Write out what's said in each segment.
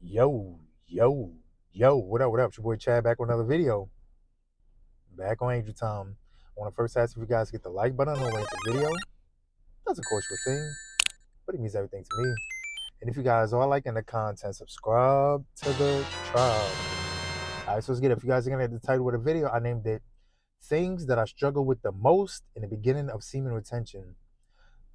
Yo, yo, yo, what up? It's your boy Chad back with another video. Back on Angel Time. I want to first ask if you guys get the like button on the way into the video. That's of course your thing, but it means everything to me. And if you guys are liking the content, subscribe to the tribe. Alright, so let's get it. If you guys are gonna get the title of the video, I named it Things That I Struggle with the Most in the Beginning of Semen Retention.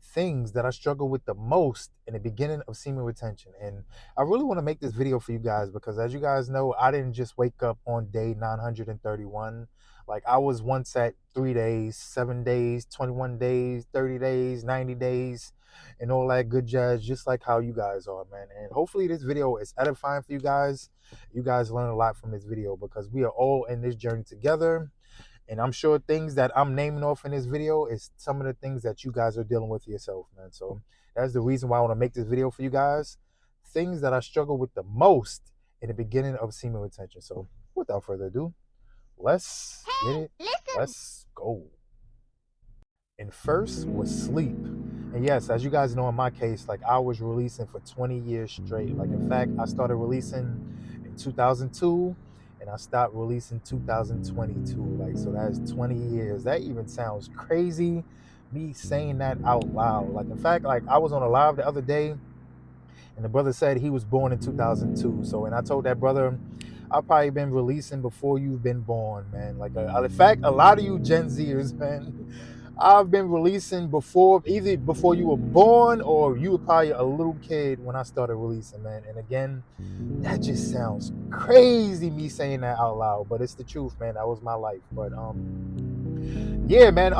Things that I struggle with the most in the beginning of semen retention. And I really want to make this video for you guys because, as you guys know, I didn't just wake up on day 931. Like, I was once at 3 days, 7 days, 21 days, 30 days, 90 days, and all that good jazz, just like how you guys are, man. And hopefully this video is edifying for you guys. You guys learn a lot from this video because we are all in this journey together. And I'm sure things that I'm naming off in this video is some of the things that you guys are dealing with yourself, man. So that's the reason why I want to make this video for you guys. Things that I struggle with the most in the beginning of semen retention. So without further ado, let's get it. Let's go. And first was sleep. And yes, as you guys know, in my case, like, I was releasing for 20 years straight. Like, in fact, I started releasing in 2002 and I stopped releasing 2022. Like, so that's 20 years. That even sounds crazy, me saying that out loud. Like, in fact, like, I was on a live the other day and the brother said he was born in 2002. So, and I told that brother, I've probably been releasing before you've been born, man. Like, in fact, a lot of you Gen Zers, man, I've been releasing before, either before you were born or you were probably a little kid when I started releasing, man. And again, that just sounds crazy, me saying that out loud, but it's the truth, man. That was my life. But yeah, man.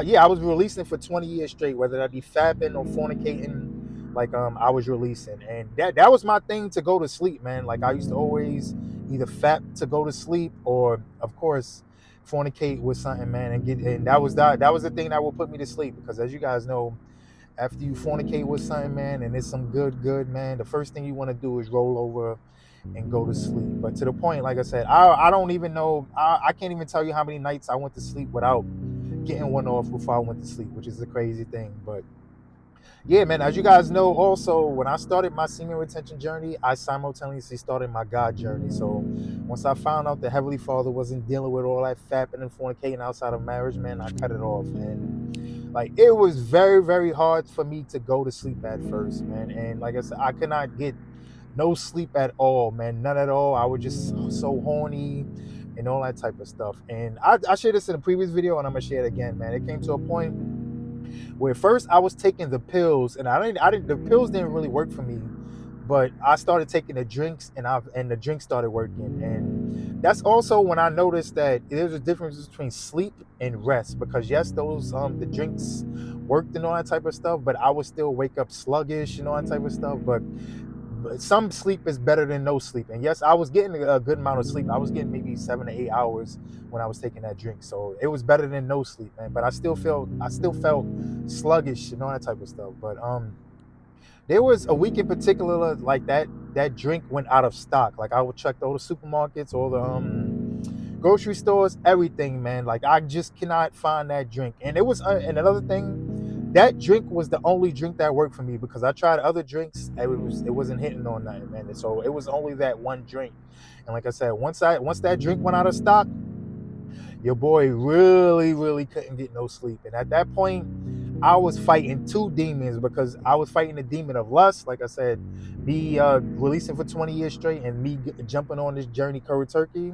Yeah, I was releasing for 20 years straight, whether that be fapping or fornicating. Like, I was releasing, and that was my thing to go to sleep, man. Like, I used to always either fap to go to sleep or, of course, fornicate with something, man, and that was the thing that would put me to sleep. Because as you guys know, after you fornicate with something, man, and it's some good, man, the first thing you want to do is roll over and go to sleep. But to the point, like I said, I don't even know, I can't even tell you how many nights I went to sleep without getting one off before I went to sleep, which is a crazy thing. But yeah, man, as you guys know, also, when I started my semen retention journey, I simultaneously started my God journey. So once I found out the Heavenly Father wasn't dealing with all that fapping and fornicating outside of marriage, man, I cut it off. And like, it was very hard for me to go to sleep at first, man. And like I said, I could not get no sleep at all, man, none at all. I was just so horny and all that type of stuff. And I shared this in a previous video, and I'm gonna share it again, man. It came to a point where first I was taking the pills, and the pills didn't really work for me, but I started taking the drinks, and the drinks started working. And that's also when I noticed that there's a difference between sleep and rest, because yes, those the drinks worked and all that type of stuff, but I would still wake up sluggish and all that type of stuff. But some sleep is better than no sleep. And yes, I was getting a good amount of sleep. I was getting maybe 7 to 8 hours when I was taking that drink. So it was better than no sleep, man. But I still felt sluggish and all that type of stuff. But there was a week in particular, like, that drink went out of stock. Like, I would check all the supermarkets, all the grocery stores, everything, man. Like, I just cannot find that drink. And it was and another thing, that drink was the only drink that worked for me, because I tried other drinks and it wasn't hitting on nothing, man. And so it was only that one drink. And like I said, once that drink went out of stock, your boy really couldn't get no sleep. And at that point, I was fighting two demons, because I was fighting the demon of lust, like I said, me releasing for 20 years straight and me jumping on this journey cold turkey.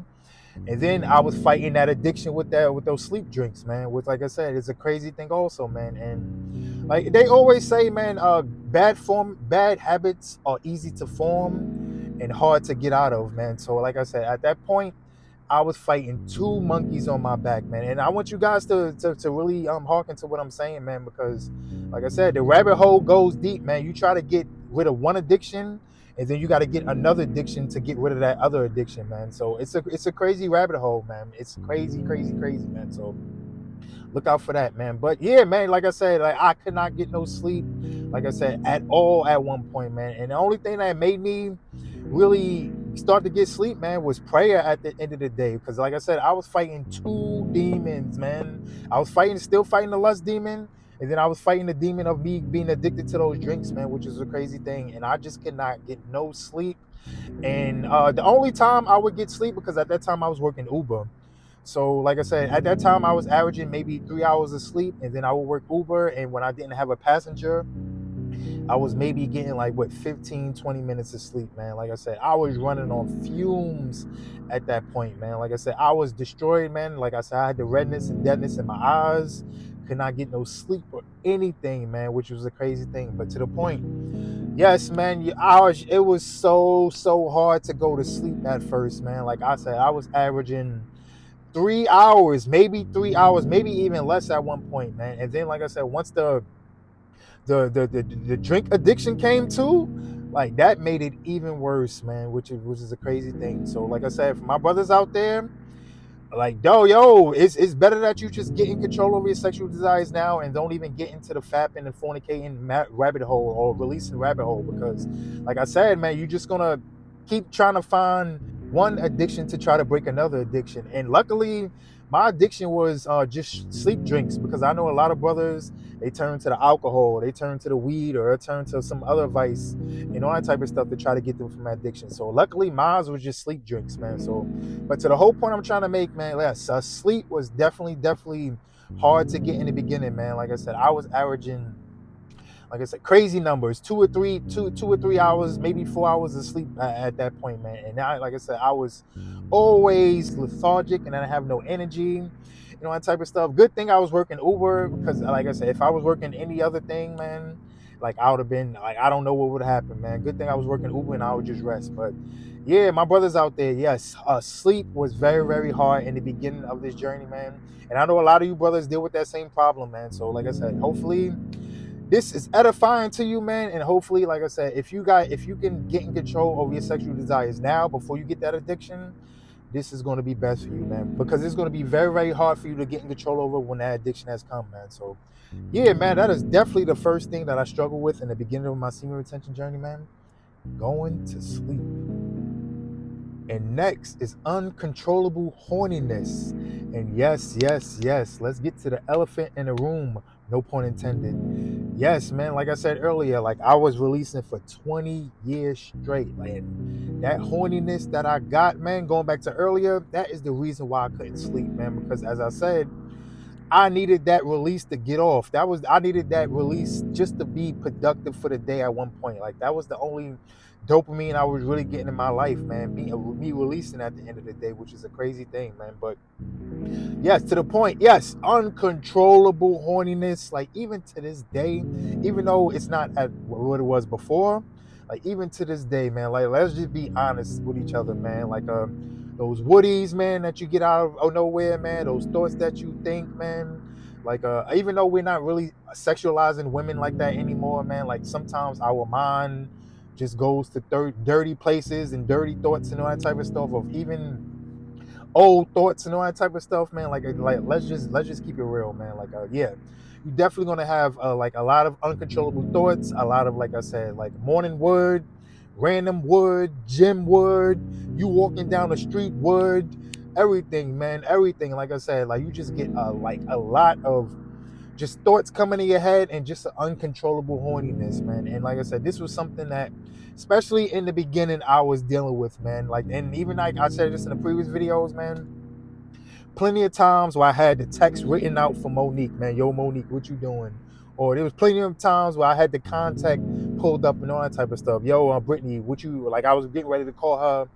And then I was fighting that addiction with those sleep drinks, man. Which, like I said, it's a crazy thing also, man. And like they always say, man, bad habits are easy to form and hard to get out of, man. So like I said, at that point, I was fighting two monkeys on my back, man. And I want you guys to really hearken to what I'm saying, man, because like I said, the rabbit hole goes deep, man. You try to get rid of one addiction, and then you got to get another addiction to get rid of that other addiction, man. So it's a crazy rabbit hole, man. It's crazy, man. So look out for that, man. But yeah, man, like I said, like, I could not get no sleep, like I said, at all at one point, man. And the only thing that made me really start to get sleep, man, was prayer at the end of the day. Because like I said, I was fighting two demons, man. I was still fighting the lust demon, And then I was fighting the demon of me being addicted to those drinks, man, which is a crazy thing. And I just could not get no sleep. And the only time I would get sleep, because at that time I was working Uber. So, like I said, at that time I was averaging maybe 3 hours of sleep, and then I would work Uber. And when I didn't have a passenger, I was maybe getting like what 15, 20 minutes of sleep, man. Like I said, I was running on fumes at that point, man. Like I said, I was destroyed, man. Like I said, I had the redness and deadness in my eyes, could not get no sleep or anything, man, which was a crazy thing. But to the point, yes, man, it was so hard to go to sleep at first, man. Like I said, I was averaging 3 hours, maybe 3 hours, maybe even less at one point, man. And then, like I said, once the drink addiction came too, like that made it even worse, man, which is a crazy thing. So like I said, for my brothers out there, like yo, it's better that you just get in control over your sexual desires now and don't even get into the fapping and fornicating rabbit hole or releasing rabbit hole, because like I said, man, you're just gonna keep trying to find one addiction to try to break another addiction. And luckily my addiction was just sleep drinks, because I know a lot of brothers, they turn to the alcohol, they turn to the weed, or they turn to some other vice and all that type of stuff to try to get them from addiction. So luckily mine was just sleep drinks, man. So but to the whole point I'm trying to make, man, yes, sleep was definitely hard to get in the beginning, man. Like I said, I was averaging, like I said, crazy numbers, 2 or 3 hours, maybe 4 hours of sleep at that point, man. And now, like I said, I was always lethargic and I have no energy, that type of stuff. Good thing I was working Uber, because, like I said, if I was working any other thing, man, like I would have been, like, I don't know what would happen, man. Good thing I was working Uber and I would just rest. But yeah, my brothers out there, yes, sleep was very hard in the beginning of this journey, man. And I know a lot of you brothers deal with that same problem, man. So, like I said, hopefully this is edifying to you, man. And hopefully, like I said, if you can get in control over your sexual desires now before you get that addiction, this is going to be best for you, man, because it's going to be very hard for you to get in control over when that addiction has come, man. So yeah, man, that is definitely the first thing that I struggled with in the beginning of my semen retention journey, man. Going to sleep. And next is uncontrollable horniness. And yes, let's get to the elephant in the room. No pun intended. Yes, man, like I said earlier, like I was releasing for 20 years straight. Like that horniness that I got, man, going back to earlier, that is the reason why I couldn't sleep, man. Because as I said, I needed that release to get off. I needed that release just to be productive for the day at one point. Like that was the only dopamine I was really getting in my life, man. Me releasing at the end of the day, which is a crazy thing, man. But yes, to the point, yes, uncontrollable horniness. Like even to this day, even though it's not at what it was before, like even to this day, man, like let's just be honest with each other, man. Like those woodies, man, that you get out of nowhere, man, those thoughts that you think, man. Like even though we're not really sexualizing women like that anymore, man, like sometimes our mind just goes to dirty places and dirty thoughts and all that type of stuff, of even old thoughts and all that type of stuff, man. Like let's just keep it real, man. Like yeah, you're definitely gonna have like a lot of uncontrollable thoughts, a lot of, like I said, like morning wood, random wood, gym wood, you walking down the street wood, everything, man, everything. Like I said, like you just get like a lot of just thoughts coming in your head and just an uncontrollable horniness, man. And like I said, this was something that, especially in the beginning, I was dealing with, man. Like, and even like I said this in the previous videos, man, plenty of times where I had the text written out for Monique, man. Yo, Monique, what you doing? Or there was plenty of times where I had the contact pulled up and all that type of stuff. Yo, Brittany, what you, like I was getting ready to call her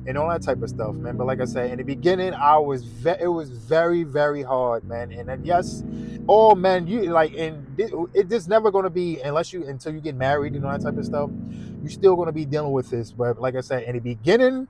and all that type of stuff, man. But like I said, in the beginning, it was very hard, man. And then yes, oh man, you like, and it's never gonna be, until you get married and all that type of stuff, you're still gonna be dealing with this. But like I said, in the beginning,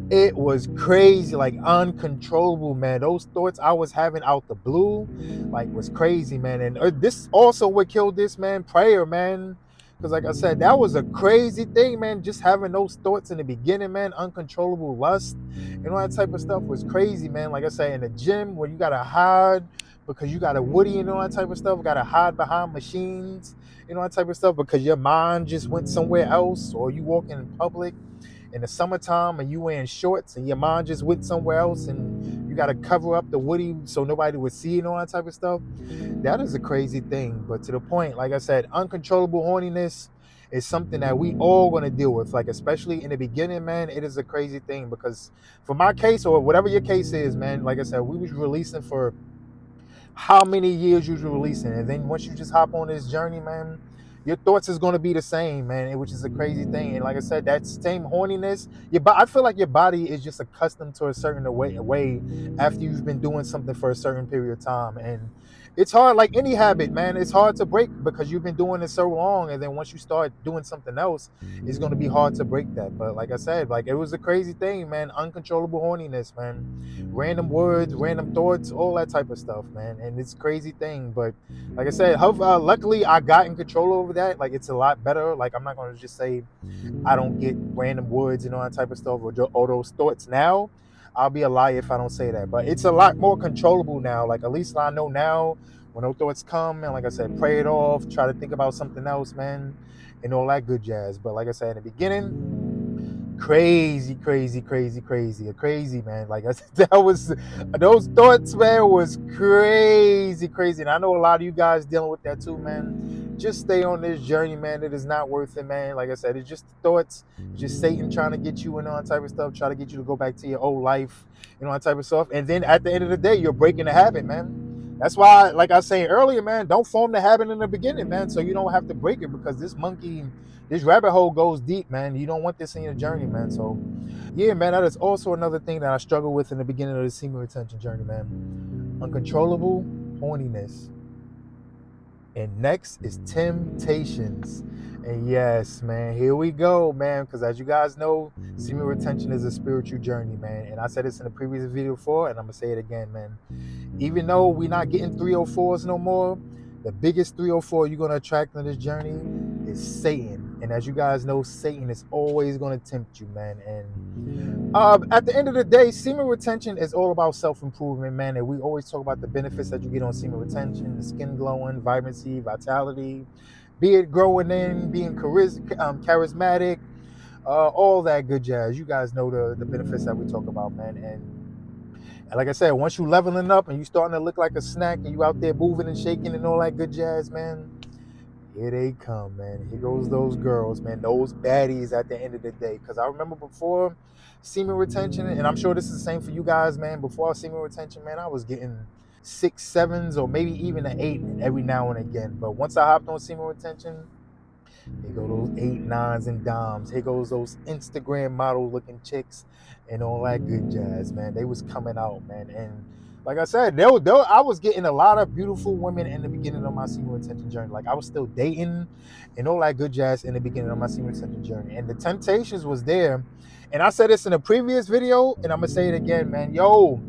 it was crazy, like uncontrollable, man. Those thoughts I was having out the blue, like, was crazy, man. And this also what killed this, man, prayer, man. Because like I said, that was a crazy thing, man. Just having those thoughts in the beginning, man, uncontrollable lust and all that type of stuff was crazy, man. Like I said, in the gym where you gotta hide because you got a woody and all that type of stuff, gotta hide behind machines, that type of stuff, because your mind just went somewhere else, or you walking in public in the summertime and you wearing shorts and your mind just went somewhere else and you got to cover up the woody so nobody would see and all that type of stuff. That is a crazy thing. But to the point, like I said, uncontrollable horniness is something that we all going to deal with. Like, especially in the beginning, man, it is a crazy thing because for my case or whatever your case is, man, like I said, we was releasing for how many years you was releasing. And then once you just hop on this journey, man, your thoughts is going to be the same, man, which is a crazy thing. And like I said, that same horniness, I feel like your body is just accustomed to a certain way after you've been doing something for a certain period of time. And it's hard, like any habit, man, it's hard to break because you've been doing it so long. And then once you start doing something else, it's going to be hard to break that. But like I said, like it was a crazy thing, man, uncontrollable horniness, man, random words, random thoughts, all that type of stuff, man. And it's a crazy thing. But like I said, luckily I got in control over that. Like it's a lot better. Like I'm not going to just say I don't get random words and all that type of stuff or those thoughts now. I'll be a liar if I don't say that. But it's a lot more controllable now. Like at least I know now when those thoughts come, and like I said, pray it off, try to think about something else, man, and all that good jazz. But like I said in the beginning, crazy, man. Like I said, that was those thoughts, man, was crazy. And I know a lot of you guys dealing with that too, man. Just stay on this journey, man. It is not worth it, man. Like I said, it's just thoughts, it's just Satan trying to get you and all that type of stuff, try to get you to go back to your old life, you know, that type of stuff. And then at the end of the day, you're breaking the habit, man. That's why, like I was saying earlier, man, don't form the habit in the beginning, man, so you don't have to break it because this rabbit hole goes deep, man. You don't want this in your journey, man. So, yeah, man, that is also another thing that I struggle with in the beginning of the semen retention journey, man. Uncontrollable horniness. And next is temptations. And yes, man, here we go, man. Because as you guys know, semen retention is a spiritual journey, man. And I said this in a previous video before, and I'm going to say it again, man. Even though we're not getting 304s no more, the biggest 304 you're going to attract on this journey is Satan. And as you guys know, Satan is always going to tempt you, man. And at the end of the day, semen retention is all about self-improvement, man. And we always talk about the benefits that you get on semen retention, the skin glowing, vibrancy, vitality, be it growing in, being charismatic, all that good jazz. You guys know the benefits that we talk about, man. And like I said, once you leveling up and you starting to look like a snack and you out there moving and shaking and all that good jazz, man, here they come, man. Here goes those girls, man. Those baddies at the end of the day. Because I remember before semen retention, and I'm sure this is the same for you guys, man. Before semen retention, man, I was getting 6, 7s, or maybe even an 8 every now and again. But once I hopped on semen retention, here go those 8, 9s, and dimes. Here goes those Instagram model looking chicks and all that good jazz, man. They was coming out, man. And like I said, I was getting a lot of beautiful women in the beginning of my semen retention journey. Like I was still dating and all that good jazz in the beginning of my semen retention journey. And the temptations was there. And I said this in a previous video, and I'm going to say it again, man. Yo,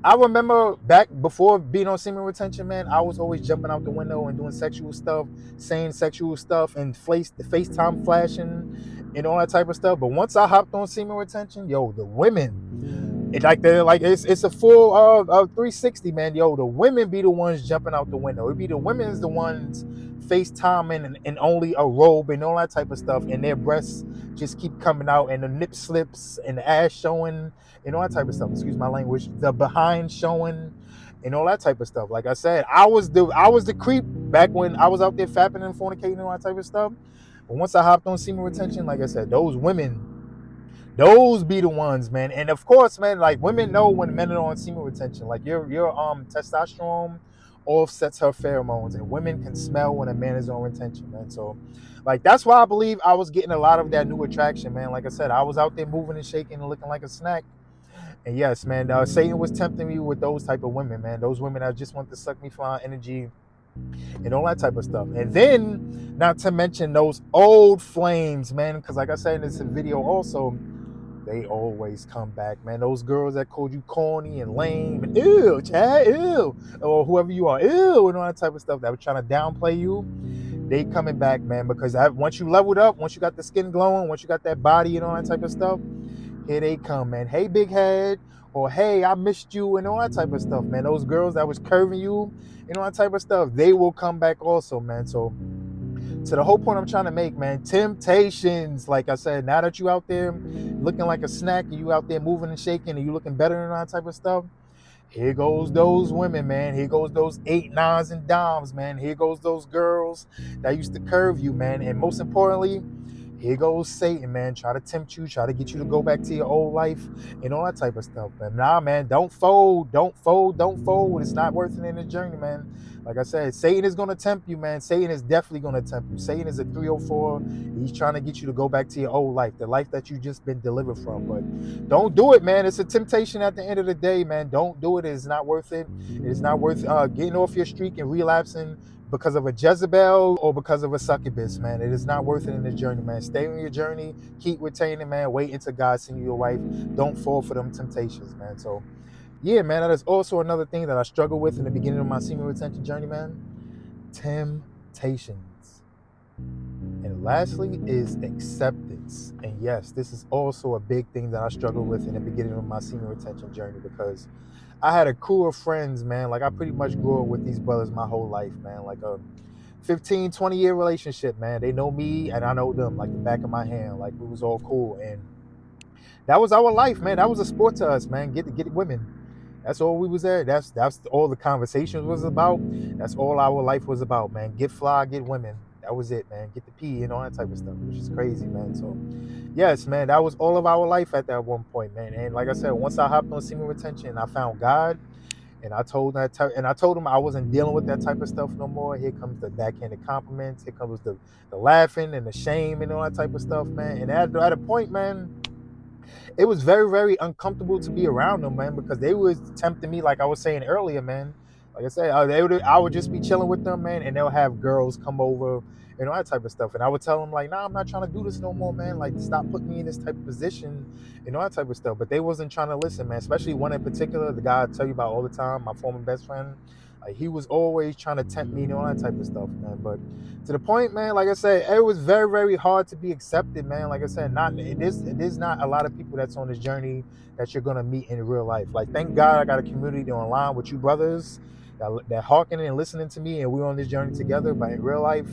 I remember back before being on semen retention, man, I was always jumping out the window and doing sexual stuff, saying sexual stuff, and FaceTime flashing and all that type of stuff. But once I hopped on semen retention, yo, the women, it's a full 360, man. Yo, the women be the ones jumping out the window. It be the women's the ones FaceTiming and only a robe and all that type of stuff, and their breasts just keep coming out, and the nip slips and the ass showing and all that type of stuff. Excuse my language. The behind showing and all that type of stuff. Like I said, I was the creep back when I was out there fapping and fornicating and all that type of stuff. But once I hopped on semen retention, like I said, those women, those be the ones, man. And of course, man, like women know when men are on semen retention. Like your testosterone offsets her pheromones, and women can smell when a man is on retention, man. So like that's why I believe I was getting a lot of that new attraction, man. Like I said, I was out there moving and shaking and looking like a snack. And yes, man, Satan was tempting me with those type of women, man. Those women that just want to suck me for my energy and all that type of stuff. And then, not to mention those old flames, man, because like I said in this video also, they always come back, man. Those girls that called you corny and lame and ew, Chad, ew, or whoever you are, ew, and all that type of stuff that were trying to downplay you, they coming back, man, because once you leveled up, once you got the skin glowing, once you got that body and all that type of stuff, here they come, man. Hey, big head, or hey, I missed you, and all that type of stuff, man. Those girls that was curving you and all that type of stuff, they will come back also, man. So to the whole point I'm trying to make, man, temptations. Like I said, now that you out there looking like a snack and you out there moving and shaking and you looking better and all that type of stuff, here goes those women, man. Here goes those 8, 9s, and dimes, man. Here goes those girls that used to curve you, man. And most importantly, here goes Satan, man. Try to tempt you, try to get you to go back to your old life and all that type of stuff. But nah, man, don't fold, don't fold, don't fold. It's not worth it in the journey, man. Like I said, Satan is going to tempt you, man. Satan is definitely going to tempt you. Satan is a 304. He's trying to get you to go back to your old life, the life that you just been delivered from. But don't do it, man. It's a temptation at the end of the day, man. Don't do it. It's not worth it. It's not worth getting off your streak and relapsing because of a Jezebel or because of a succubus, man. It is not worth it in the journey, man. Stay on your journey. Keep retaining, man. Wait until God sends you your wife. Don't fall for them temptations, man. So, yeah, man, that is also another thing that I struggle with in the beginning of my semen retention journey, man. Temptations. And lastly is acceptance. And yes, this is also a big thing that I struggle with in the beginning of my semen retention journey, because I had a crew of friends, man. Like, I pretty much grew up with these brothers my whole life, man. Like a 15, 20-year relationship, man. They know me and I know them like the back of my hand. Like, we was all cool. And that was our life, man. That was a sport to us, man. Get women. That's all we was there. That's all the conversations was about. That's all our life was about, man. Get fly, get women. That was it, man. Get the pee and all that type of stuff, which is crazy, man. So, yes, man, that was all of our life at that one point, man. And like I said, once I hopped on semen retention, I found God, and I told him I wasn't dealing with that type of stuff no more. Here comes the backhanded compliments. Here comes the laughing and the shame and all that type of stuff, man. And at a point, man, it was very, very uncomfortable to be around them, man, because they was tempting me, like I was saying earlier, man. Like I said, I would just be chilling with them, man, and they'll have girls come over and all that type of stuff. And I would tell them, like, nah, I'm not trying to do this no more, man. Like, stop putting me in this type of position and all that type of stuff. But they wasn't trying to listen, man, especially one in particular, the guy I tell you about all the time, my former best friend. Like, he was always trying to tempt me and all that type of stuff, man. But to the point, man, like I said, it was very, very hard to be accepted, man. Like I said, it is not a lot of people that's on this journey that you're gonna meet in real life. Like, thank God I got a community online with you brothers that hearkening and listening to me, and we're on this journey together. But in real life,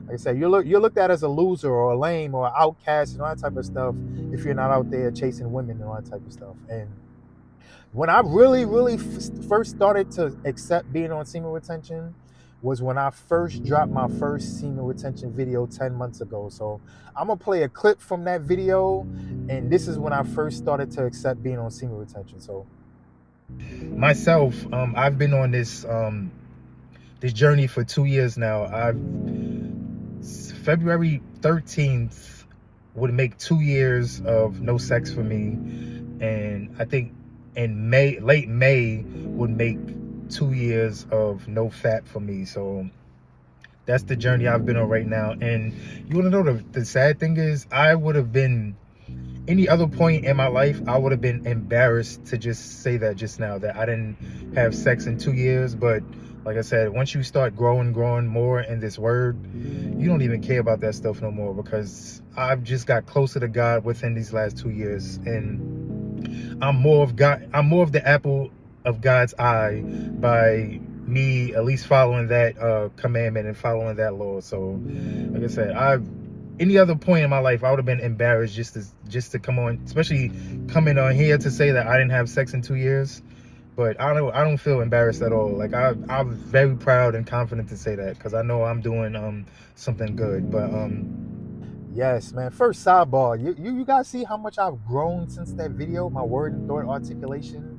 like I said, you're looked at as a loser or a lame or an outcast and all that type of stuff if you're not out there chasing women and all that type of stuff. And when I really, really first started to accept being on semen retention was when I first dropped my first semen retention video 10 months ago. So I'm going to play a clip from that video, and this is when I first started to accept being on semen retention. So myself, I've been on this this journey for 2 years now. February 13th would make 2 years of no sex for me, and I think in late May would make 2 years of no fat for me. So that's the journey I've been on right now. And you want to know the sad thing is, I would have been, any other point in my life, I would have been embarrassed to just say that just now, that I didn't have sex in 2 years. But like I said, once you start growing more in this word, you don't even care about that stuff no more, because I've just got closer to God within these last 2 years. And I'm more of the apple of God's eye by me at least following that commandment and following that law. So like I said, any other point in my life, I would have been embarrassed just to come on, especially coming on here to say that I didn't have sex in 2 years. But I don't feel embarrassed at all. Like, I'm very proud and confident to say that, because I know I'm doing something good. But yes, man. First sidebar, you guys see how much I've grown since that video? My word and thought articulation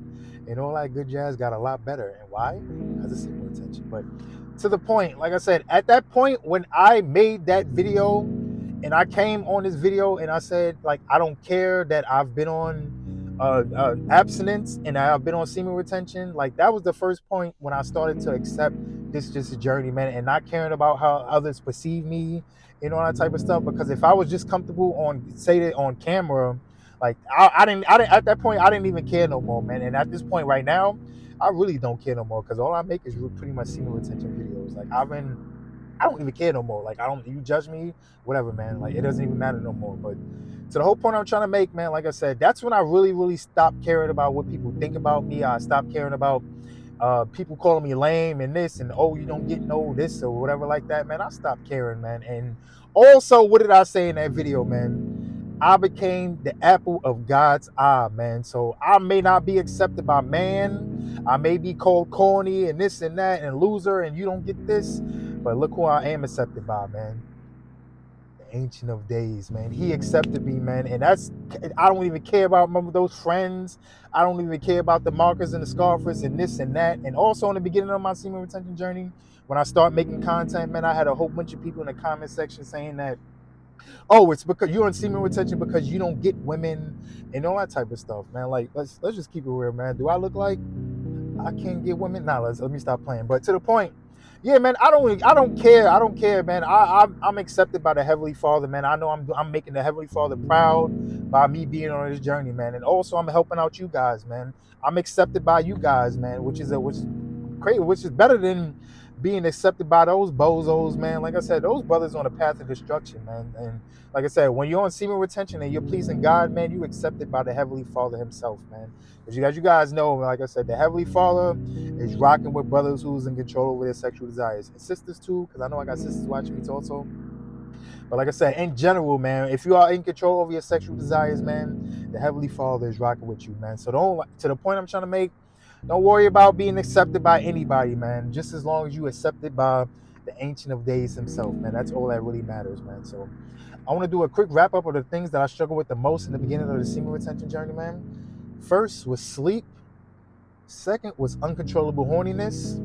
and all that good jazz got a lot better. And why? Because of semen retention. But to the point, like I said, at that point when I made that video and I came on this video and I said, like, I don't care that I've been on abstinence and I've been on semen retention, like, that was the first point when I started to accept this just a journey, man, and not caring about how others perceive me and all that type of stuff. Because if I was just comfortable on camera, like, I didn't at that point, I didn't even care no more, man. And at this point right now, I really don't care no more, because all I make is pretty much semen retention videos. Like, I don't even care no more. Like, you judge me, whatever, man. Like, it doesn't even matter no more. But to the whole point I'm trying to make, man, like I said, that's when I really, really stopped caring about what people think about me. I stopped caring about people calling me lame and this and oh you don't get no this or whatever like that, man. I stopped caring, man. And also, what did I say in that video, man? I became the apple of God's eye, man. So I may not be accepted by man. I may be called corny and this and that and loser and you don't get this, but look who I am accepted by, man. Ancient of Days, man. He accepted me, man. And I don't even care about those friends. I don't even care about the markers and the scarfers and this and that. And also in the beginning of my semen retention journey, when I start making content, man, I had a whole bunch of people in the comment section saying that, oh, it's because you're in semen retention because you don't get women and all that type of stuff, man. Like, let's just keep it real, man. Do I look like I can't get women? Nah, let me stop playing. But to the point, yeah, man, I don't care, man. I'm accepted by the Heavenly Father, man. I know I'm making the Heavenly Father proud by me being on this journey, man. And also I'm helping out you guys, man. I'm accepted by you guys, man, which is great, which is better than being accepted by those bozos, man. Like I said, those brothers on the path of destruction, man. And like I said, when you're on semen retention and you're pleasing God, man, you accepted by the Heavenly Father himself, man. As you guys know, like I said, the Heavenly Father is rocking with brothers who's in control over their sexual desires. And sisters too, because I know I got sisters watching me also. But like I said, in general, man, if you are in control over your sexual desires, man, the Heavenly Father is rocking with you, man. So to the point I'm trying to make, don't worry about being accepted by anybody, man. Just as long as you accepted by the Ancient of Days himself, man. That's all that really matters, man. So I want to do a quick wrap up of the things that I struggled with the most in the beginning of the semen retention journey, man. First was sleep. Second was uncontrollable horniness.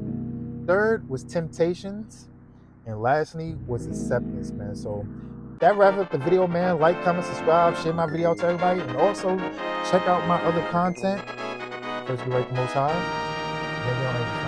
Third was temptations. And lastly was acceptance, man. So that wraps up the video, man. Like, comment, subscribe, share my video to everybody. And also check out my other content. First, we like the Most High. And then